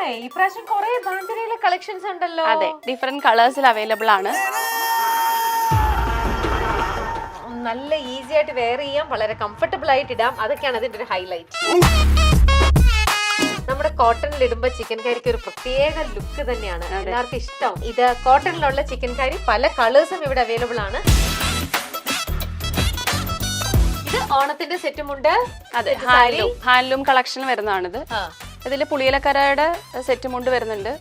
ഈ പ്രാവശ്യം കുറെ ബാന്തിനിയിലെ കളക്ഷൻസ് ഉണ്ടല്ലോ. അതെ, ഡിഫറെന്റ് കളേഴ്സിൽ അവൈലബിൾ ആണ്. നല്ല ഈസി ആയിട്ട് വെയർ ചെയ്യാം, വളരെ കംഫർട്ടബിൾ ആയിട്ട് ഇടാം. അതൊക്കെയാണ് അതിന്റെ ഒരു ഹൈലൈറ്റ്. നമ്മുടെ കോട്ടണിൽ ഇടുമ്പോ ചിക്കൻ കറിക്ക് ഒരു പ്രത്യേക ലുക്ക് തന്നെയാണ്, എല്ലാവർക്കും ഇഷ്ടം. ഇത് കോട്ടണിലുള്ള ചിക്കൻ കറി പല കളേഴ്സും ഇവിടെ അവൈലബിൾ ആണ്. ഇത് ഓണത്തിന്റെ സെറ്റുമുണ്ട്. അതെ, ഹാൻഡ്ലൂം കളക്ഷൻ വരുന്നതാണിത്. ഇതിൽ പുളിയിലക്കരയുടെ സെറ്റ് മുണ്ട് വരുന്നുണ്ട്.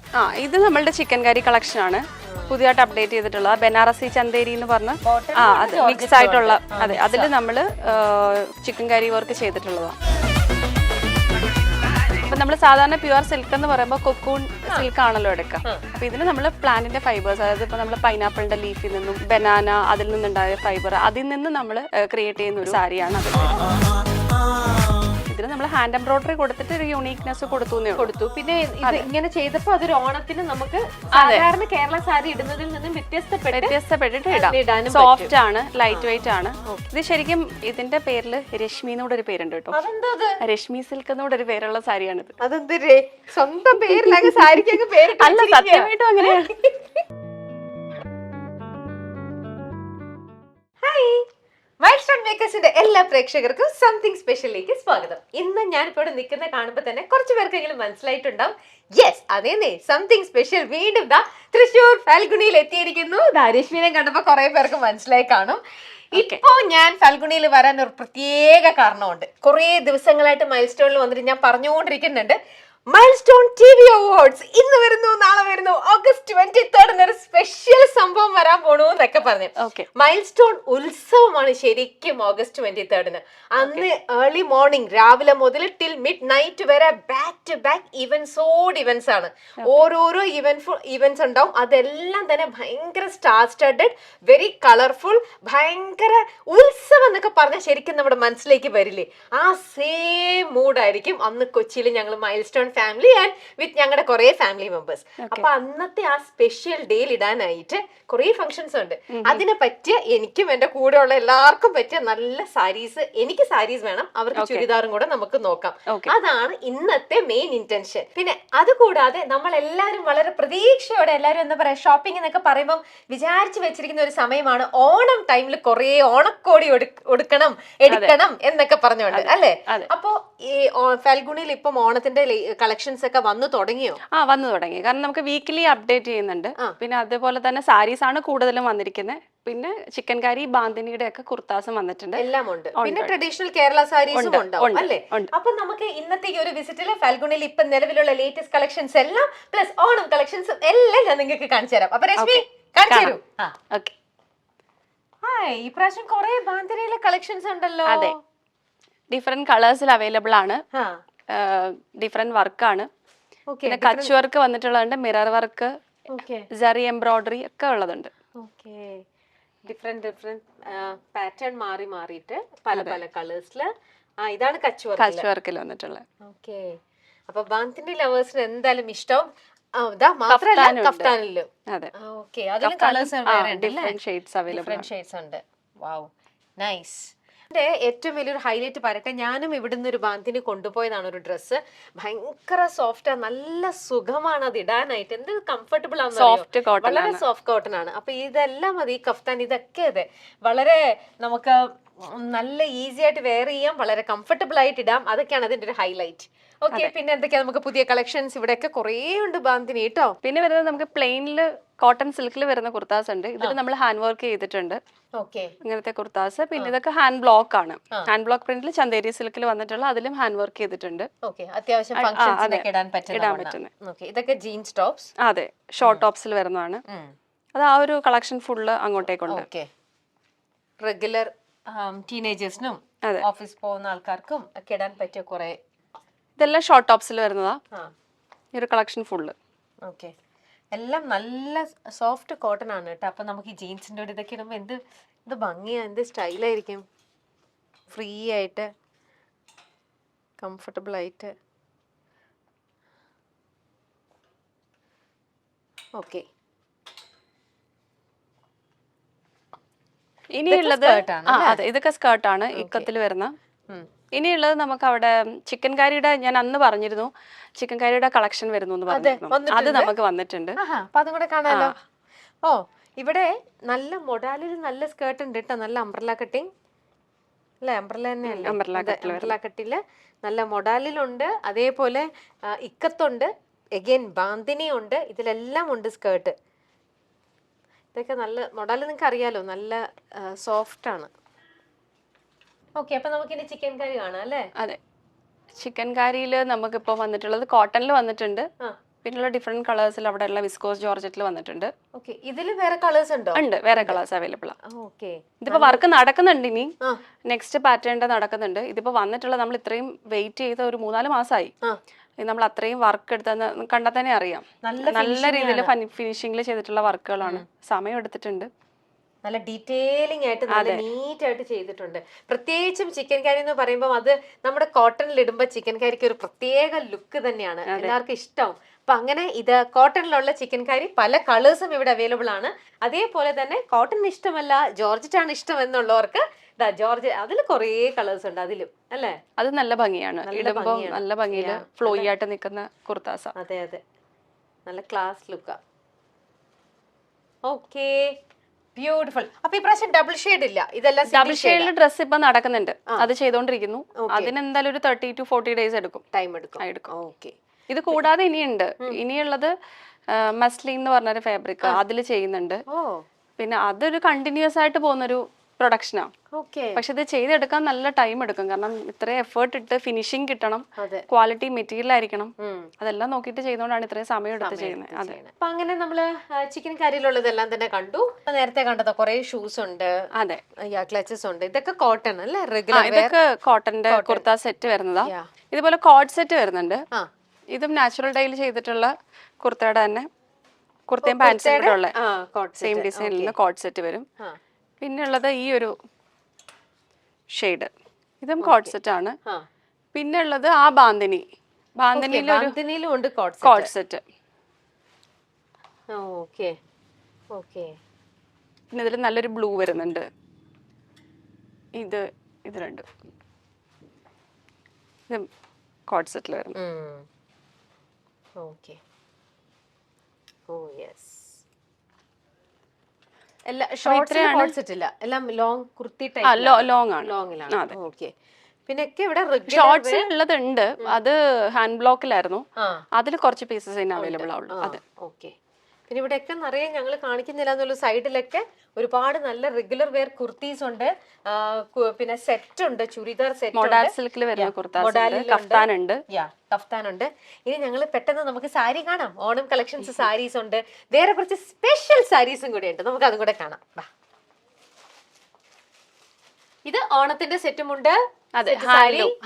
ഇത് നമ്മളുടെ ചിക്കൻ കറി കളക്ഷൻ ആണ്, പുതിയതായിട്ട് അപ്ഡേറ്റ് ചെയ്തിട്ടുള്ള ബനാറസി ചന്തേരി എന്ന് പറഞ്ഞ അത് മിക്സ് ആയിട്ടുള്ള. അതെ, അതിൽ നമ്മൾ ചിക്കൻ കറി വർക്ക് ചെയ്തിട്ടുള്ളതാണ്. അപ്പൊ നമ്മൾ സാധാരണ പ്യുവർ സിൽക്ക് എന്ന് പറയുമ്പോൾ കൊക്കൂൺ സിൽക്ക് ആണല്ലോ എടുക്കുക. അപ്പൊ ഇതിന് നമ്മൾ പ്ലാന്റിന്റെ ഫൈബേഴ്സ്, അതായത് ഇപ്പൊ നമ്മൾ പൈനാപ്പിളിന്റെ ലീഫിൽ നിന്നും ബനാന അതിൽ നിന്നുണ്ടായ ഫൈബർ, അതിൽ നിന്ന് നമ്മൾ ക്രിയേറ്റ് ചെയ്യുന്ന ഒരു സാരിയാണ് അത്. ഇതിന് നമ്മൾ ഹാൻഡ് എംബ്രോയിഡറി കൊടുത്തിട്ട് ഒരു യൂണീക്നെസ് കൊടുത്തു. പിന്നെ ഇത് ഇങ്ങനെ ചെയ്തപ്പോ അതൊരു ഓണത്തിന് നമുക്ക് സാധാരണ കേരള സാരി ഇടുന്നതിൽ നിന്നും വ്യത്യസ്തപ്പെട്ടിട്ട് ഇടാം. സോഫ്റ്റ് ആണ്, ലൈറ്റ് വെയിറ്റ് ആണ്. ഇത് ശരിക്കും ഇതിന്റെ പേരിൽ രശ്മി എന്നൂടെ ഒരു പേരുണ്ട് കേട്ടോ. രശ്മി സിൽക്ക് എന്നൂടെ ഒരു പേരുള്ള സാരിയാണിത്. അതെന്ത് സ്വന്തം പേരിലൊക്കെ സാരിക്ക് പേര്? അല്ല, സത്യമായിട്ടും അങ്ങനെയാണ്. മൈൽസ്റ്റോൺ മേക്കേഴ്സിന്റെ എല്ലാ പ്രേക്ഷകർക്കും സംതിങ് സ്പെഷ്യലിലേക്ക് സ്വാഗതം. ഇന്ന് ഞാനിപ്പോ ഇവിടെ നിൽക്കുന്ന കാണുമ്പോൾ തന്നെ കുറച്ച് പേർക്കെങ്കിലും മനസ്സിലായിട്ടുണ്ടാവും. യെസ്, അതേന്നെ, സംതിങ് സ്പെഷ്യൽ വീണ്ടും തൃശ്ശൂർ ഫാൽഗുണിയിൽ എത്തിയിരിക്കുന്നു. രശ്മിനെ കണ്ടപ്പോ കുറെ പേർക്ക് മനസ്സിലായി കാണും. ഇപ്പോ ഞാൻ ഫാൽഗുണിയിൽ വരാൻ ഒരു പ്രത്യേക കാരണമുണ്ട്. കുറെ ദിവസങ്ങളായിട്ട് മൈൽസ്റ്റോണിൽ വന്നിട്ട് ഞാൻ പറഞ്ഞുകൊണ്ടിരിക്കുന്നുണ്ട്, മൈൽസ്റ്റോൺ ടിവി അവാർഡ്സ് ഇന്ന് വരുന്നു, നാളെ വരുന്നു, ഓഗസ്റ്റ് 23 ഒരു സ്പെഷ്യൽ സംഭവം വരാൻ പോണു എന്നൊക്കെ പറഞ്ഞു. മൈൽസ്റ്റോൺ ഉത്സവമാണ് ശരിക്കും ഓഗസ്റ്റ് 23. അന്ന് ഏർലി മോർണിംഗ് രാവിലെ മുതൽ ടിൽ മിഡ് നൈറ്റ് വരെ ബാക്ക് ടു ബാക്ക് ഇവന്റ്സ് ആണ്. ഓരോരോ ഇവന്റ്സ് ഉണ്ടാവും. അതെല്ലാം തന്നെ ഭയങ്കര സ്റ്റാർ സ്റ്റഡഡ്, വെരി കളർഫുൾ, ഭയങ്കര ഉത്സവം എന്നൊക്കെ പറഞ്ഞാൽ ശരിക്കും നമ്മുടെ മനസ്സിലേക്ക് വരില്ലേ, ആ സെയിം മൂഡായിരിക്കും അന്ന് കൊച്ചിയിൽ ഞങ്ങൾ മൈൽസ്റ്റോൺ ഫാമിലി ആൻഡ് വിത്ത് ഞങ്ങളുടെ കുറെ ഫാമിലി മെമ്പേഴ്സ്. അപ്പൊ അന്നത്തെ ആ സ്പെഷ്യൽ ഡേയിൽ ഇടാനായിട്ട് കുറെ ഫംഗ്ഷൻസ് ഉണ്ട്. അതിനെ പറ്റിയ എനിക്കും എന്റെ കൂടെ ഉള്ള എല്ലാവർക്കും പറ്റിയ നല്ല സാരീസ്, എനിക്ക് സാരീസ് വേണം, അവർക്ക് ചുരിദാറും കൂടെ നമുക്ക് നോക്കാം. അതാണ് ഇന്നത്തെ മെയിൻ ഇന്റൻഷൻ. പിന്നെ അതുകൂടാതെ നമ്മൾ എല്ലാവരും വളരെ പ്രതീക്ഷയോടെ എല്ലാവരും എന്താ പറയാ, ഷോപ്പിംഗ് എന്നൊക്കെ പറയുമ്പോൾ വിചാരിച്ചു വെച്ചിരിക്കുന്ന ഒരു സമയമാണ് ഓണം ടൈമിൽ കുറെ ഓണക്കോടി എടുക്കണം എന്നൊക്കെ പറഞ്ഞുകൊണ്ട് അല്ലേ. അപ്പൊ ഈ ഫാൽഗുണിയിൽ ഇപ്പം ഓണത്തിന്റെ കളക്ഷൻസ് ഒക്കെ വന്നു തുടങ്ങിയോ? വന്നു തുടങ്ങി. കാരണം നമുക്ക് വീക്കിലി അപ്ഡേറ്റ് ചെയ്യുന്നുണ്ട്. പിന്നെ അതുപോലെ തന്നെ സാരീസ് ആണ് കൂടുതലും വന്നിരിക്കുന്നത്. പിന്നെ ചിക്കൻ കറി, ബാന്തിനിയുടെ ഒക്കെ കുർത്താസും വന്നിട്ടുണ്ട്. എല്ലാം ഉണ്ട്. പിന്നെ ട്രഡീഷണൽ കേരള സാരീസും ഉണ്ടാവും അല്ലേ. അപ്പൊ നമുക്ക് ഇന്നത്തെ ഈ ഒരു വിസിറ്റില് ഫാൽഗുണിയിൽ ഇപ്പൊ നിലവിലുള്ള ലേറ്റസ്റ്റ് കളക്ഷൻസ് എല്ലാം പ്ലസ് ഓണം കളക്ഷൻസും എല്ലാം ഞാൻ നിങ്ങൾക്ക് കാണിച്ചു തരാം. അപ്പൊ രശ്മി കാണിച്ചു തരൂ. ഈ പ്രാവശ്യം കുറെ ബാന്തിനിയിലെ കളക്ഷൻസ് ഉണ്ടല്ലോ. അതെ, ഡിഫറെന്റ് കളേഴ്സിൽ അവൈലബിൾ ആണ്. ഡിഫറെന്റ് വർക്കാണ്. പിന്നെ കച്ച് വർക്ക് വന്നിട്ടുള്ളതുണ്ട്, മിറർ വർക്ക്, ജറി എംബ്രോയിഡറി ഒക്കെ ഉള്ളതുണ്ട്. ഡിഫറെന്റ് പാറ്റേൺ മാറിയിട്ട് പല പല കളേഴ്സില്. ഇതാണ് കച്ച് വർക്കിൽ വന്നിട്ടുള്ളത്. ഓക്കെ, അപ്പൊ ബാന്തിനി ലവേഴ്സിന് എന്തായാലും ഇഷ്ടം. മാത്രമല്ല കഫ്താനിലും. ഓക്കെ, അതിലും കളേഴ്സ് ഡിഫറെന്റ് ഷെയ്ഡ്സ് ഉണ്ട്. Wow, nice. ഏറ്റവും വലിയൊരു ഹൈലൈറ്റ് പറയട്ടെ, ഞാനും ഇവിടുന്ന് ഒരു ബാന്തിനി കൊണ്ടുപോയതാണ് ഒരു ഡ്രസ്സ്. ഭയങ്കര സോഫ്റ്റ്, നല്ല സുഖമാണ് അത് ഇടാനായിട്ട്. എന്ത് കംഫർട്ടബിൾ ആണ്, വളരെ സോഫ്റ്റ് കോട്ടൺ ആണ്. അപ്പൊ ഇതെല്ലാം മതി, ഈ കഫ്താൻ ഇതൊക്കെ അതെ വളരെ നമുക്ക് നല്ല ഈസി ആയിട്ട് വെയർ ചെയ്യാം, വളരെ കംഫർട്ടബിൾ ആയിട്ട് ഇടാം. അതൊക്കെയാണ് അതിന്റെ ഒരു ഹൈലൈറ്റ്. ഓക്കെ, പിന്നെ എന്തൊക്കെയാ നമുക്ക് പുതിയ കളക്ഷൻസ്? ഇവിടെയൊക്കെ കുറേ ഉണ്ട് ബാന്തിനി കേട്ടോ. പിന്നെ വരുന്നത് നമുക്ക് പ്ലെയിനില് കോട്ടൺ സിൽക്കിൽ വരുന്ന കുർത്താസ് ഉണ്ട്. ഇതിൽ നമ്മൾ ഹാൻഡ് വർക്ക് ചെയ്തിട്ടുണ്ട്. ഇങ്ങനത്തെ കുർത്താസ്. പിന്നെ ഇതൊക്കെ ഹാൻഡ് ബ്ലോക്ക് ആണ്. ഹാൻഡ് ബ്ലോക്ക് പ്രിന്റിൽ ചന്തേരി സിൽക്കിൽ വന്നിട്ടുള്ള, അതിലും ഹാൻഡ് വർക്ക് ചെയ്തിട്ടുണ്ട്. അത്യാവശ്യം ഇടാൻ പറ്റുന്ന ഇതൊക്കെ ജീൻസ് ടോപ്സ്. അതെ, ഷോർട്ട് ടോപ്സിൽ വരുന്നതാണ്. അത് ആ ഒരു കളക്ഷൻ ഫുള്ള് അങ്ങോട്ടേക്കുണ്ട്. റെഗുലർ ടീനേജേഴ്സിനും ഓഫീസ് പോകുന്ന ആൾക്കാർക്കും ഒക്കെ ഇടാൻ പറ്റിയ കുറെ. ഇതെല്ലാം ഷോർട്ട് ടോപ്സിൽ വരുന്നതാ ഈ ഒരു കളക്ഷൻ ഫുള്ള്. ഓക്കെ, എല്ലാം നല്ല സോഫ്റ്റ് കോട്ടൺ ആണ് കേട്ടോ. അപ്പൊ നമുക്ക് ഈ ജീൻസിന്റെ കൂടെ ഇതൊക്കെ ഇടുമ്പോ എന്ത് ഭംഗിയാ, എന്ത് സ്റ്റൈലായിരിക്കും. ഫ്രീ ആയിട്ട് കംഫർട്ടബിൾ ആയിട്ട്. ഓക്കെ, ഇനിയുള്ളത് അതെ, ഇതൊക്കെ സ്കേർട്ടാണ് ഇക്കത്തിൽ വരുന്ന. ഇനിയുള്ളത് നമുക്ക് അവിടെ ചിക്കൻ കറിയുടെ ഞാൻ അന്ന് പറഞ്ഞിരുന്നു ചിക്കൻ കറിയുടെ കളക്ഷൻ വരുന്നു എന്ന് പറഞ്ഞിരുന്നു. അത് നമുക്ക് വന്നിട്ടുണ്ട്. അപ്പൊ അതും കൂടെ കാണാലോ. ഓ ഇവിടെ നല്ല മൊഡാലിൽ നല്ല സ്കേർട്ട് ഉണ്ട് കേട്ടോ, നല്ല അംബ്രല കട്ടിങ് അല്ലെ, അംബ്രല തന്നെയല്ലേ, അംബ്രല കട്ടില് നല്ല മൊഡാലിലുണ്ട്, അതേപോലെ ഇക്കത്തുണ്ട്, എഗെയിൻ ബാന്തിനി ഉണ്ട്, ഇതിലെല്ലാം ഉണ്ട് സ്കേർട്ട്. ഇതൊക്കെ നല്ല മൊഡാല്, നിങ്ങൾക്ക് അറിയാലോ, നല്ല സോഫ്റ്റ് ആണ്. ഓക്കെ, അപ്പൊ നമുക്കിനി ചിക്കൻ കറി കാണാം അല്ലേ? അതെ, ചിക്കൻ കറിയിൽ നമുക്കിപ്പോൾ വന്നിട്ടുള്ളത് കോട്ടണിൽ വന്നിട്ടുണ്ട്, പിന്നെയുള്ള ഡിഫറെന്റ് കളേഴ്സിൽ അവിടെ ഉള്ള വിസ്കോസ് ജോർജറ്റിൽ വന്നിട്ടുണ്ട്. ഓക്കെ, ഇതിൽ വേറെ കളേഴ്സ് ഉണ്ടോ? ഉണ്ട്, വേറെ കളേഴ്സ് അവൈലബിൾ ആണ്. ഓക്കെ, ഇതിപ്പോ വർക്ക് നടക്കുന്നുണ്ട്, ഇനി നെക്സ്റ്റ് പാറ്റേണിന്റെ നടക്കുന്നുണ്ട്. ഇതിപ്പോ വന്നിട്ടുള്ളത് നമ്മൾ ഇത്രയും വെയിറ്റ് ചെയ്ത ഒരു 3-4 മാസമായി. നമ്മൾ അത്രയും വർക്ക് എടുത്തെന്ന് കണ്ടാൽ തന്നെ അറിയാം. നല്ല രീതിയിൽ ഫിനിഷിംഗിൽ ചെയ്തിട്ടുള്ള വർക്കുകളാണ്, സമയം എടുത്തിട്ടുണ്ട്. നല്ല ഡീറ്റെയിലിംഗ് ആയിട്ട് നല്ല നീറ്റ് ആയിട്ട് ചെയ്തിട്ടുണ്ട്. പ്രത്യേകിച്ചും ചിക്കൻ കറി എന്ന് പറയുമ്പോൾ അത് നമ്മുടെ കോട്ടണിൽ ഇടുമ്പോൾ ചിക്കൻ കറിക്ക് ഒരു പ്രത്യേക ലുക്ക് തന്നെയാണ്, എല്ലാവർക്കും ഇഷ്ടം. അപ്പൊ അങ്ങനെ ഇത് കോട്ടണിലുള്ള ചിക്കൻ കറി പല കളേഴ്സും ഇവിടെ അവൈലബിൾ ആണ്. അതേപോലെ തന്നെ കോട്ടൺ ഇഷ്ടമല്ല ജോർജറ്റ് ആണ് ഇഷ്ടം എന്നുള്ളവർക്ക് ജോർജ് അതിൽ കുറേ കളേഴ്സ് ഉണ്ട് അതിലും അല്ലേ. അത് നല്ല ഭംഗിയാണ്, ഇടുമ്പോൾ നല്ല ഭംഗിയില് ഫ്ലോയി ആയിട്ട് നിൽക്കുന്ന കുർത്താസ. അതെ അതെ, നല്ല ക്ലാസ് ലുക്കാ. Okay, beautiful. അപ്പൊ ഈ പ്രാവശ്യം ഡബിൾ ഷെയ്ഡ് ഇല്ല, ഇതെല്ലാം ഡബിൾ ഷെയ്ഡിൽ ഡ്രസ് ഇപ്പൊ നടക്കുന്നുണ്ട്, അത് ചെയ്തോണ്ടിരിക്കുന്നു. അതിന് എന്തായാലും ഒരു 30 to 40 days എടുക്കും, ടൈം എടുക്കും. ഓക്കെ, ഇത് കൂടാതെ ഇനിയുണ്ട്, ഇനിയുള്ളത് മസ്ലിൻ എന്ന് പറഞ്ഞൊരു ഫാബ്രിക്, അതിൽ ചെയ്യുന്നുണ്ട്. പിന്നെ അതൊരു കണ്ടിന്യൂസ് ആയിട്ട് പോകുന്നൊരു പ്രൊഡക്ഷനാണ്. പക്ഷെ ഇത് ചെയ്തെടുക്കാൻ നല്ല ടൈം എടുക്കും, കാരണം ഇത്രയും എഫേർട്ട് ഇട്ട് ഫിനിഷിങ് കിട്ടണം, ക്വാളിറ്റി മെറ്റീരിയൽ ആയിരിക്കണം, അതെല്ലാം നോക്കിയിട്ട് ചെയ്യുന്നതുകൊണ്ടാണ് ഇത്രയും സമയം എടുത്ത് ചെയ്യുന്നത്. അതെ, അപ്പൊ അങ്ങനെ നമ്മള് ചിക്കൻ കറിയിലുള്ളതെല്ലാം തന്നെ കണ്ടു. നേരത്തെ കണ്ടത് കുറെ ഷൂസ് ഉണ്ട്, അതെ, ക്ലച്ചസ് ഉണ്ട്. ഇതൊക്കെ കോട്ടൺ അല്ലേ, റെഗുലർ? ഇതൊക്കെ കോട്ടന്റെ കുർത്ത സെറ്റ് വരുന്നതാ. ഇതുപോലെ കോഡ് സെറ്റ് വരുന്നുണ്ട്, ഇതും നാച്ചുറൽ ഡൈയിൽ ചെയ്തിട്ടുള്ള കുർത്തയുടെ തന്നെ കുർത്തയും പാൻസും കൂടെ ഉള്ള സെയിം ഡിസൈനിൽ കോഡ് സെറ്റ് വരും. പിന്നെ ഉള്ളത് ഈ ഒരു ഷെയ്ഡ്, ഇതും കോഡ് സെറ്റ് ആണ്. പിന്നെ ഉള്ളത് ആ ബാന്തിനിയിലും ഉണ്ട് കോഡ് സെറ്റ്. പിന്നെ ഇതിൽ നല്ലൊരു ബ്ലൂ വരുന്നുണ്ട്. ഇത് രണ്ടും ഇത് കോഡ് സെറ്റിൽ വരുന്നു. ലോങ് ആണ്. പിന്നെ ഇവിടെ ഷോർട്സ് ഉള്ളതുണ്ട്, അത് ഹാൻഡ് ബ്ലോക്കിലായിരുന്നു, അതിൽ കുറച്ച് പീസസ് അവൈലബിൾ ആവുള്ളൂ. അതെ, ഓക്കെ. പിന്നെ ഇവിടെയൊക്കെ നിറയെ ഞങ്ങൾ കാണിക്കുന്നില്ല എന്നുള്ള സൈഡിലൊക്കെ ഒരുപാട് നല്ല റെഗുലർ വെയർ കുർത്തീസ് ഉണ്ട്, പിന്നെ സെറ്റ് ഉണ്ട്, ചുരിദാർ സെറ്റ്, മോഡൽ സിൽക്കിൽ വരുന്ന കുർത്താസ്, കഫ്താൻ ഉണ്ട്. ഇനി ഞങ്ങൾ പെട്ടെന്ന് നമുക്ക് സാരി കാണാം. ഓണം കളക്ഷൻസ് സാരീസ് ഉണ്ട്, വേറെ കുറച്ച് സ്പെഷ്യൽ സാരീസും കൂടെ ഉണ്ട്, നമുക്ക് അതും കൂടെ കാണാം. ഇത് ഓണത്തിന്റെ സെറ്റുമുണ്ട്. അതെ,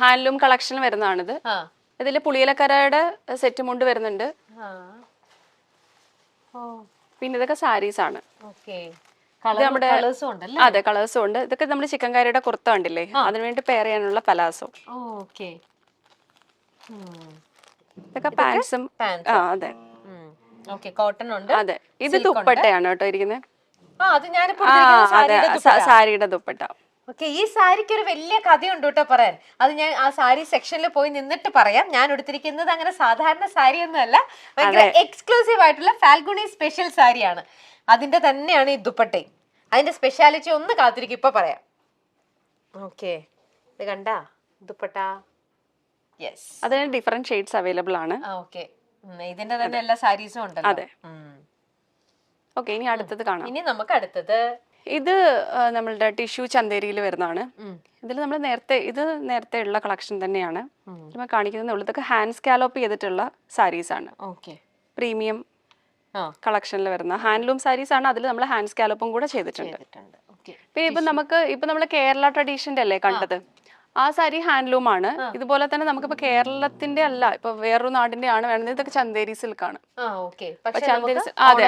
ഹാൻഡ്ലൂം കളക്ഷൻ വരുന്നതാണിത്. ഇതില് പുളിയിലക്കരയുടെ സെറ്റുമുണ്ട് വരുന്നുണ്ട്. പിന്നെ ഇതൊക്കെ സാരീസ് ആണ്. നമ്മുടെ അതെ, കളേഴ്സും ഉണ്ട്. ഇതൊക്കെ നമ്മുടെ ചിക്കൻ കറിയുടെ കുർത്ത കണ്ടില്ലേ, അതിനുവേണ്ടി പെയർ ചെയ്യാനുള്ള പലാസോ. ഇതൊക്കെ പാൻസും. അതെ, കോട്ടൺ ഉണ്ട്. അതെ, ഇത് ദുപ്പട്ടയാണ് കേട്ടോ ഇരിക്കുന്നത്. സാരിയുടെ ദുപ്പട്ട. ഓക്കെ, ഈ സാരിക്ക് ഒരു വലിയ കഥയുണ്ട് കേട്ടോ പറയാൻ. അത് ഞാൻ ആ സാരി സെക്ഷനിൽ പോയി നിന്നിട്ട് പറയാം. ഞാൻ എടുത്തിരിക്കുന്നത് അങ്ങനെ സാധാരണ സാരി ഒന്നും അല്ല, ഭയങ്കര എക്സ്ക്ലൂസീവ് ആയിട്ടുള്ള ഫാൽഗുണി സ്പെഷ്യൽ സാരിയാണ്. അതിന്റെ തന്നെയാണ് ഈ ദുപ്പട്ടയും. അതിന്റെ സ്പെഷ്യാലിറ്റി ഒന്ന് കാത്തിരിക്കും, ഇപ്പൊ പറയാം. ഓക്കെ, ഇത് കണ്ടാ ദുപ്പട്ട? യെസ്, അതിന് ഡിഫറെന്റ് ഷെയ്ഡ്സ് അവൈലബിൾ ആണ്. ഓക്കെ, ഇതിന്റെ തന്നെ എല്ലാ സാരീസും ഉണ്ടല്ലോ. അതെ, ഓക്കെ. ഇനി അടുത്തത് കാണാം. ഇനി നമുക്ക് അടുത്തത് ഇത് നമ്മളുടെ ടിഷ്യൂ ചന്തേരിയിൽ വരുന്നതാണ്. ഇതിൽ നമ്മൾ നേരത്തെ ഉള്ള കളക്ഷൻ തന്നെയാണ് നമ്മൾ കാണിക്കുന്നത്. ഇതൊക്കെ ഹാൻഡ് സ്കാലോപ്പ് ചെയ്തിട്ടുള്ള സാരീസ് ആണ്. പ്രീമിയം കളക്ഷനിൽ വരുന്ന ഹാൻഡ്ലൂം സാരീസ് ആണ്. അതിൽ നമ്മൾ ഹാൻഡ് സ്കാലോപ്പും കൂടെ ചെയ്തിട്ടുണ്ട്. പിന്നെ ഇപ്പൊ നമ്മള് കേരള ട്രഡീഷന്റെ അല്ലേ കണ്ടത്, ആ സാരി ഹാൻഡ്ലൂം ആണ്. ഇതുപോലെ തന്നെ നമുക്കിപ്പോ കേരളത്തിന്റെ അല്ല, ഇപ്പൊ വേറൊരു നാടിന്റെ ആണ് വേണ്ടത്. ഇതൊക്കെ ചന്തേരി സിൽക്കാണ്. അതെ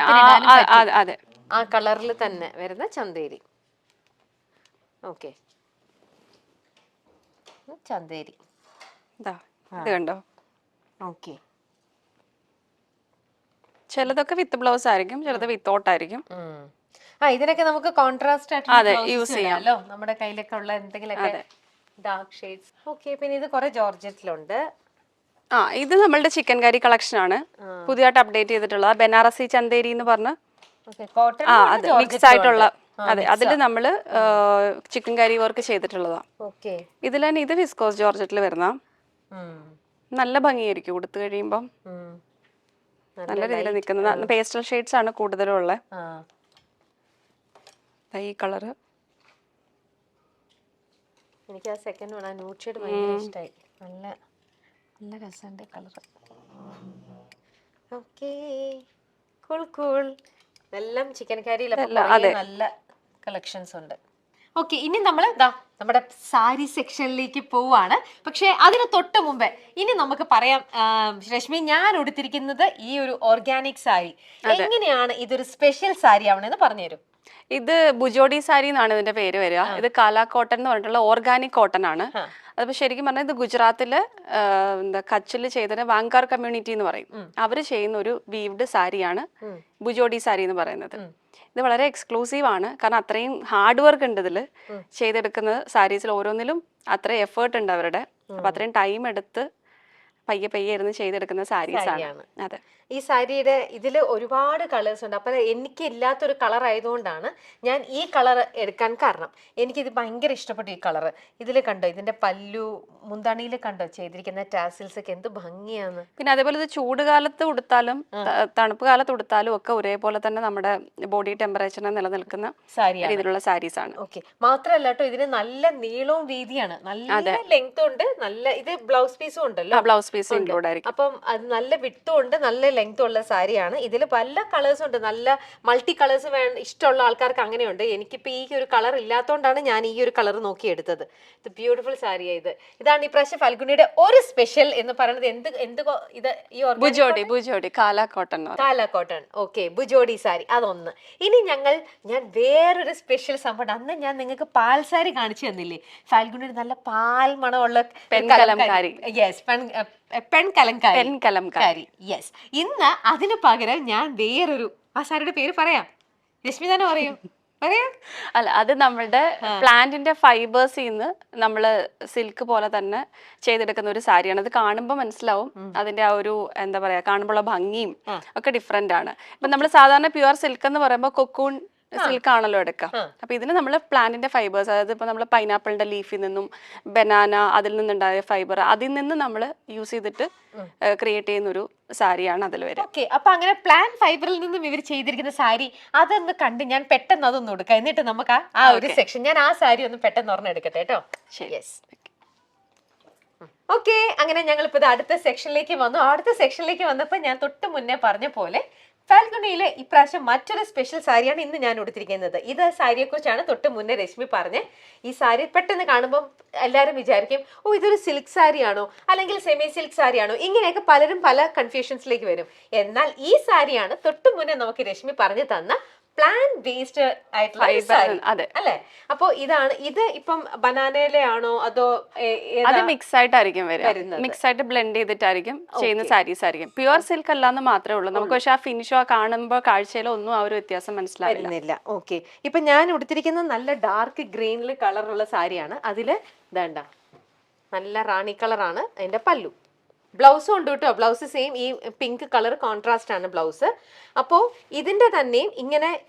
അതെ, ആ കളറിൽ തന്നെ വരുന്ന ചന്തേരി. ഓക്കെ, ചന്തേരി ഇത് കണ്ടോ? ഓക്കെ, ചിലതൊക്കെ വിത്ത് ബ്ലൗസ് ആയിരിക്കും, ചിലത് വിത്തൗട്ട് ആയിരിക്കും. ഇതിനൊക്കെ നമുക്ക് കോൺട്രാസ്റ്റ് ആയിട്ട് യൂസ് ചെയ്യാമല്ലോ, നമ്മുടെ കയ്യിലൊക്കെ ഉള്ള എന്തെങ്കിലുമൊക്കെ ഡാർക്ക് ഷെയ്ഡ്സ്. ഓക്കെ, പിന്നെ ഇത് കുറെ ജോർജറ്റിലുണ്ട്. ഇത് നമ്മളുടെ ചിക്കൻ കറി കളക്ഷൻ ആണ്, പുതിയതായിട്ട് അപ്ഡേറ്റ് ചെയ്തിട്ടുള്ള ബനാറസി ചന്തേരി എന്ന് പറഞ്ഞ അത് മിക്സ് ആയിട്ടുള്ള. അതെ, അതിൽ നമ്മള് ചിക്കൻ കറി വർക്ക് ചെയ്തിട്ടുള്ളതാ. ഇതിൽ തന്നെ ഇത് വിസ്കോസ് ജോർജറ്റിൽ വരുന്ന നല്ല ഭംഗിയായിരിക്കും ഉടുത്ത് കഴിയുമ്പം. നല്ല രീതിയിൽ നിൽക്കുന്ന പേസ്റ്റൽ ഷെയ്ഡ്സ് ആണ് കൂടുതലും ഉള്ളത്. ഈ കളറ് എനിക്ക് ആ സെക്കൻഡ് വേണം, ന്യൂഡ് ഷെയ്ഡ് ഭയങ്കര ഇഷ്ടമായി. നല്ല നല്ല രസമുണ്ട് കളർ. Okay, cool cool. എല്ലാം ചിക്കൻ കറിയിലൊക്കെ നല്ല കളക്ഷൻസ് ഉണ്ട്. ഓക്കെ, ഇനി നമ്മൾ നമ്മുടെ സാരി സെക്ഷനിലേക്ക് പോവാണ്. പക്ഷെ അതിന് തൊട്ട് മുമ്പേ ഇനി നമുക്ക് പറയാം, രശ്മി, ഞാൻ ഉടുത്തിരിക്കുന്നത് ഈ ഒരു ഓർഗാനിക് സാരി. എങ്ങനെയാണ് ഇതൊരു സ്പെഷ്യൽ സാരി ആവണെന്ന് പറഞ്ഞുതരും. ഇത് ബുജോഡി സാരി എന്നാണ് ഇതിന്റെ പേര് വരിക. ഇത് കാലാ കോട്ടൺ എന്ന് പറഞ്ഞിട്ടുള്ള ഓർഗാനിക് കോട്ടൺ ആണ്. അതിപ്പോ ശരിക്കും പറഞ്ഞാൽ ഇത് ഗുജറാത്തില് കച്ചില് ചെയ്ത വാങ്കാർ കമ്മ്യൂണിറ്റി എന്ന് പറയും, അവര് ചെയ്യുന്ന ഒരു വീവ്ഡ് സാരിയാണ് ബുജോഡി സാരി എന്ന് പറയുന്നത്. ഇത് വളരെ എക്സ്ക്ലൂസീവ് ആണ്, കാരണം അത്രയും ഹാർഡ് വർക്ക് ഉണ്ട് ഇതിൽ ചെയ്തെടുക്കുന്ന സാരീസിൽ ഓരോന്നിലും അത്ര എഫേർട്ട് ഉണ്ട് അവരുടെ. അപ്പൊ അത്രയും ടൈം എടുത്ത് പയ്യെ പയ്യെ ഇരുന്ന് ചെയ്തെടുക്കുന്ന സാരീസ് ആണ്. അതെ, ഈ സാരിയുടെ ഇതിൽ ഒരുപാട് കളേഴ്സ് ഉണ്ട്. അപ്പം എനിക്ക് ഇല്ലാത്തൊരു കളർ ആയതുകൊണ്ടാണ് ഞാൻ ഈ കളർ എടുക്കാൻ കാരണം. എനിക്കിത് ഭയങ്കര ഇഷ്ടപ്പെട്ടു ഈ കളർ. ഇതിൽ കണ്ടോ, ഇതിന്റെ പല്ലു മുന്താണിയിൽ കണ്ടോ ചെയ്തിരിക്കുന്ന ടാസിൽസ് ഒക്കെ എന്ത് ഭംഗിയാണ്. പിന്നെ അതേപോലെ ഇത് ചൂട് കാലത്ത് ഉടുത്താലും തണുപ്പ് കാലത്ത് ഉടുത്താലും ഒക്കെ ഒരേപോലെ തന്നെ നമ്മുടെ ബോഡി ടെമ്പറേച്ചറിനെ നിലനിൽക്കുന്ന രീതിയിലുള്ള സാരീസ് ആണ്. ഓക്കെ, മാത്രമല്ല കേട്ടോ, ഇതിന് നല്ല നീളവും വീതിയാണ്, നല്ല ലെങ്തും ഉണ്ട്. നല്ല ഇത് ബ്ലൗസ് പീസും ഉണ്ടല്ലോ, ബ്ലൗസ് പീസ് ഇൻക്ലൂഡ് ആയിരിക്കും. അപ്പം അത് നല്ല വിട്ടും ഉണ്ട്, നല്ല ലെങ്ത് ഉള്ള സാരിയാണ്. ഇതിൽ പല കളേഴ്സ് ഉണ്ട്, നല്ല മൾട്ടി കളേഴ്സ് ഇഷ്ടമുള്ള ആൾക്കാർക്ക് അങ്ങനെയുണ്ട്. എനിക്കിപ്പോ ഈ ഒരു കളർ ഇല്ലാത്തതുകൊണ്ടാണ് ഞാൻ ഈ ഒരു കളർ നോക്കിയെടുത്തത്. ഇത് ബ്യൂട്ടിഫുൾ സാരിയാണ്. ഇതാണ് ഈ പ്രാവശ്യം ഫൽഗുനിയുടെ ഒരു സ്പെഷ്യൽ എന്ന് പറയുന്നത്. ഇത് ഈ ബുജോഡി കാലാ കോട്ടൺ. ഓക്കെ, ബുജോഡി സാരി അതൊന്ന്. ഇനി ഞാൻ വേറൊരു സ്പെഷ്യൽ സംഭവം. അന്ന് ഞാൻ നിങ്ങൾക്ക് പാൽ സാരി കാണിച്ചു തന്നില്ലേ, ഫൽഗുനിയുടെ നല്ല പാൽ മണമുള്ള പെൺകലംകാരി. യെസ്, പെൺകലംകാരി. യെസ്, ഇന്ന് അതിന് പകരം ഞാൻ വേറൊരു, ആ സാരിയുടെ പേര് പറയാം, രശ്മി തന്നെ പറയൂ. അല്ല, അത് നമ്മളുടെ പ്ലാന്റിന്റെ ഫൈബേഴ്സിൽ നിന്ന് നമ്മള് സിൽക്ക് പോലെ തന്നെ ചെയ്തെടുക്കുന്ന ഒരു സാരിയാണ്. അത് കാണുമ്പോൾ മനസ്സിലാവും അതിന്റെ ആ ഒരു എന്താ പറയാ, കാണുമ്പോഴുള്ള ഭംഗിയും ഒക്കെ ഡിഫറെന്റ് ആണ്. ഇപ്പൊ നമ്മൾ സാധാരണ പ്യുവർ സിൽക്ക് എന്ന് പറയുമ്പോൾ കൊക്കൂൺ സിൽക്ക് ആണല്ലോ എടുക്കാം. അപ്പൊ ഇതിന് നമ്മൾ പ്ലാന്റിന്റെ ഫൈബേഴ്സ്, അതായത് ഇപ്പൊ നമ്മൾ പൈനാപ്പിളിന്റെ ലീഫിൽ നിന്നും ബനാന അതിൽ നിന്നുണ്ടായ ഫൈബർ, അതിൽ നിന്ന് നമ്മൾ യൂസ് ചെയ്തിട്ട് ക്രിയേറ്റ് ചെയ്യുന്ന ഒരു സാരിയാണ് അതിൽ വരെ. ഓക്കെ, അപ്പൊ അങ്ങനെ പ്ലാൻ ഫൈബറിൽ നിന്നും ഇവർ ചെയ്തിരിക്കുന്ന സാരി അതൊന്ന് കണ്ട് ഞാൻ പെട്ടെന്ന് അതൊന്നും എടുക്കാം. എന്നിട്ട് നമുക്ക് ആ ഒരു സെക്ഷൻ, ഞാൻ ആ സാരി ഒന്ന് പെട്ടെന്ന് ഓർമ്മയെടുക്കട്ടെ കേട്ടോ. ഓക്കെ, അങ്ങനെ ഞങ്ങൾ ഇപ്പൊ അടുത്ത സെക്ഷനിലേക്ക് വന്നു. അടുത്ത സെക്ഷനിലേക്ക് വന്നപ്പോ ഞാൻ തൊട്ട് മുന്നേ പറഞ്ഞ പോലെ ഫാൽഗുണിയിലെ ഇപ്രാവശ്യം മറ്റൊരു സ്പെഷ്യൽ സാരിയാണ് ഇന്ന് ഞാൻ ഉടുത്തിരിക്കുന്നത്. ഇത് സാരിയെ കുറിച്ചാണ് തൊട്ട് മുന്നേ രശ്മി പറഞ്ഞ്. ഈ സാരി പെട്ടെന്ന് കാണുമ്പോൾ എല്ലാവരും വിചാരിക്കും, ഓ ഇതൊരു സിൽക്ക് സാരിയാണോ അല്ലെങ്കിൽ സെമി സിൽക്ക് സാരിയാണോ, ഇങ്ങനെയൊക്കെ പലരും പല കൺഫ്യൂഷൻസിലേക്ക് വരും. എന്നാൽ ഈ സാരിയാണ് തൊട്ട് മുന്നേ നമുക്ക് രശ്മി പറഞ്ഞു തന്ന പ്ലാൻ ബേസ്ഡ് ആയിട്ടുള്ള അല്ലെ. അപ്പൊ ഇത് ഇപ്പം ബനാനയിലെ ആണോ അതോ അത് മിക്സ് ആയിട്ടായിരിക്കും വരുന്നത്, മിക്സ് ആയിട്ട് ബ്ലെൻഡ് ചെയ്തിട്ടായിരിക്കും ചെയ്യുന്ന സാരീസ് ആയിരിക്കും. പ്യുവർ സിൽക്ക് അല്ലാന്ന് മാത്രമേ ഉള്ളൂ. നമുക്ക് പക്ഷെ ആ ഫിനിഷോ കാണുമ്പോൾ കാഴ്ചയിലോ ഒന്നും ആ ഒരു വ്യത്യാസം മനസ്സിലാവുന്നില്ല. ഓക്കെ, ഇപ്പൊ ഞാൻ ഉടുത്തിരിക്കുന്നത് നല്ല ഡാർക്ക് ഗ്രീനിൽ കളറുള്ള സാരിയാണ്. അതില് ഇതാണ്ട നല്ല റാണി കളറാണ് അതിന്റെ പല്ലു. ബ്ലൗസും ഉണ്ട് കേട്ടോ, ബ്ലൗസ് സെയിം ഈ പിങ്ക് കളർ കോൺട്രാസ്റ്റ് ആണ് ബ്ലൗസ്. അപ്പോൾ ഇതിന്റെ തന്നെയും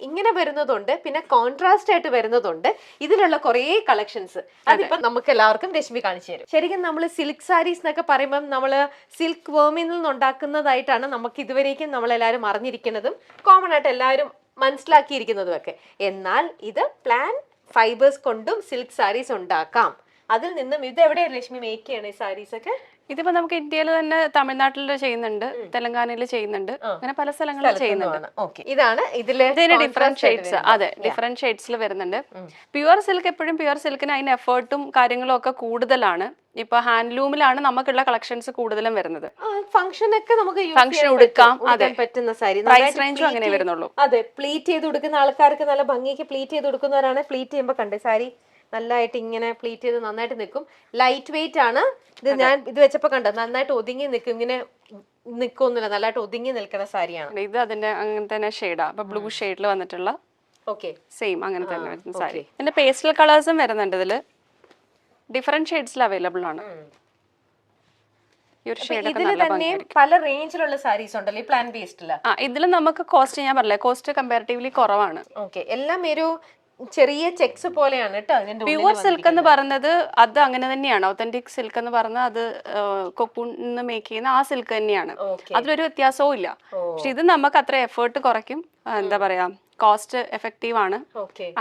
ഇങ്ങനെ വരുന്നതുണ്ട്, പിന്നെ കോൺട്രാസ്റ്റ് ആയിട്ട് വരുന്നതുണ്ട്. ഇതിലുള്ള കുറേ കളക്ഷൻസ് അതിപ്പോ നമുക്ക് എല്ലാവർക്കും രശ്മി കാണിച്ചു തരും. ശരിക്കും നമ്മൾ സിൽക്ക് സാരീസ് എന്നൊക്കെ പറയുമ്പോൾ നമ്മൾ സിൽക്ക് വേമിൽ നിന്നുണ്ടാക്കുന്നതായിട്ടാണ് നമുക്ക് ഇതുവരേക്കും നമ്മളെല്ലാവരും അറിഞ്ഞിരിക്കുന്നതും കോമൺ ആയിട്ട് എല്ലാവരും മനസ്സിലാക്കിയിരിക്കുന്നതും ഒക്കെ. എന്നാൽ ഇത് പ്ലാൻ ഫൈബേഴ്സ് കൊണ്ടും സിൽക്ക് സാരീസ് ഉണ്ടാക്കാം. അതിൽ നിന്നും ഇത് എവിടെയാണ് രശ്മി മേക്ക് ചെയ്യണേ സാരീസ് ഒക്കെ? ഇതിപ്പോ നമുക്ക് ഇന്ത്യയിൽ തന്നെ തമിഴ്നാട്ടിൽ ചെയ്യുന്നുണ്ട്, തെലങ്കാനയിൽ ചെയ്യുന്നുണ്ട്, അങ്ങനെ പല സ്ഥലങ്ങളിൽ ചെയ്യുന്നുണ്ട്. ഇതാണ് ഇതിന്റെ ഡിഫറെന്റ് ഷെയ്ഡ്സ്. അതെ, ഡിഫറെന്റ് ഷെയ്ഡ്സിൽ വരുന്നുണ്ട്. പ്യുവർ സിൽക്ക് എപ്പോഴും പ്യുവർ സിൽക്കിന് അതിന് എഫേർട്ടും കാര്യങ്ങളും ഒക്കെ കൂടുതലാണ്. ഇപ്പൊ ഹാൻഡ്ലൂമിലാണ് നമുക്കുള്ള കളക്ഷൻസ് കൂടുതലും വരുന്നത്. ഫംഗ്ഷനൊക്കെ നമുക്ക് ഫംഗ്ഷൻ കൊടുക്കാം പറ്റുന്ന സാരി. പ്രൈസ് റേഞ്ചും അങ്ങനെ വരുന്നുള്ളൂ. അതെ, പ്ലീറ്റ് ചെയ്ത് കൊടുക്കുന്ന ആൾക്കാർക്ക് നല്ല ഭംഗിക്ക് പ്ലീറ്റ് ചെയ്ത് കൊടുക്കുന്നവരാണ്. പ്ലീറ്റ് ചെയ്യുമ്പോൾ കണ്ടേ സാരി നല്ലതായിട്ട് ഇങ്ങനെ പ്ലീറ്റ് ചെയ്ത് നന്നായിട്ട് നിൽക്കും. ലൈറ്റ് വെയിറ്റ് ആണ് ഇത്. ഞാൻ ഇത് വെച്ചപ്പോ കണ്ടോ നന്നായിട്ട് ഒതുങ്ങി നിൽക്കും, ഇങ്ങനെ നിൽക്കൊന്നുമില്ല, നല്ലതായിട്ട് ഒതുങ്ങി നിൽക്കുന്ന സാരിയാണ്. ഇത് അതിന്റെ അങ്ങനെ തന്നെ ഷെയ്ഡാ, അപ്പൊ ബ്ലൂ ഷെയ്ഡിൽ വന്നിട്ടുള്ള സെയിം അങ്ങനെ തന്നെ വരുന്ന സാരി. പിന്നെ പേസ്റ്റൽ കളേഴ്സും വരുന്നുണ്ട് ഇതില്. ഡിഫറെന്റ് ഷെയ്ഡ്സിൽ അവൈലബിൾ ആണ്. ഈ ഒരു ഷെയ്ഡ് ഇതിൽ തന്നെ പല റേഞ്ചിലുള്ള സാരീസ് ഉണ്ടല്ലോ ഈ പ്ലാൻ ബേസ്ഡില്. ഇതിൽ നമുക്ക് കോസ്റ്റ് ഞാൻ പറഞ്ഞില്ലേ, കോസ്റ്റ് കമ്പാരിറ്റീവ്ലി കുറവാണ്. ഓക്കെ, എല്ലാം ഒരു ചെറിയ ചെക്സ് പോലെയാണ് കേട്ടോ. പ്യുവർ സിൽക്ക് എന്ന് പറയുന്നത് അത് അങ്ങനെ തന്നെയാണ്. ഒത്തന്റിക് സിൽക്ക് എന്ന് പറഞ്ഞാൽ അത് കൊക്കൂന്ന് മേക്ക് ചെയ്യുന്ന ആ സിൽക്ക് തന്നെയാണ്. അതിലൊരു വ്യത്യാസവും ഇല്ല. പക്ഷെ ഇത് നമുക്ക് അത്ര എഫേർട്ട് കുറയ്ക്കും, എന്താ പറയാ, കോസ്റ്റ് എഫക്റ്റീവ് ആണ്.